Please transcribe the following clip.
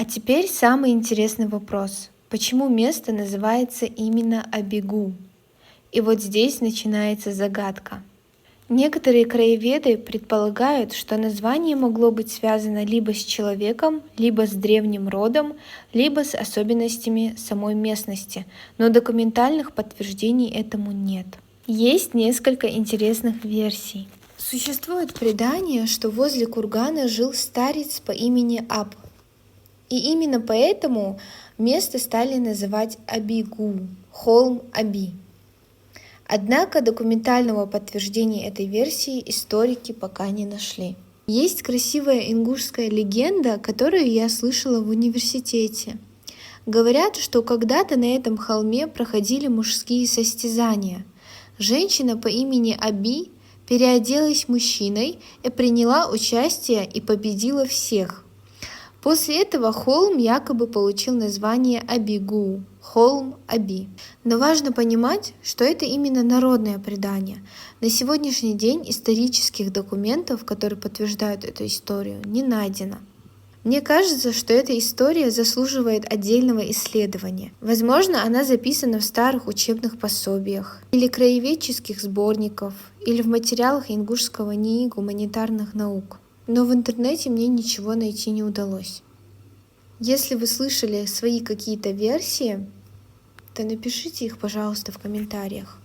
А теперь самый интересный вопрос. Почему место называется именно Абигу? И вот здесь начинается загадка. Некоторые краеведы предполагают, что название могло быть связано либо с человеком, либо с древним родом, либо с особенностями самой местности, но документальных подтверждений этому нет. Есть несколько интересных версий. Существует предание, что возле кургана жил старец по имени Аб, и именно поэтому место стали называть Абигу, холм Аби. Однако документального подтверждения этой версии историки пока не нашли. Есть красивая ингушская легенда, которую я слышала в университете. Говорят, что когда-то на этом холме проходили мужские состязания. Женщина по имени Аби переоделась мужчиной и приняла участие и победила всех. После этого холм якобы получил название Абигу, холм Аби. Но важно понимать, что это именно народное предание. На сегодняшний день исторических документов, которые подтверждают эту историю, не найдено. Мне кажется, что эта история заслуживает отдельного исследования. Возможно, она записана в старых учебных пособиях, или краеведческих сборников, или в материалах ингушского НИИ гуманитарных наук. Но в интернете мне ничего найти не удалось. Если вы слышали свои какие-то версии, то напишите их, пожалуйста, в комментариях.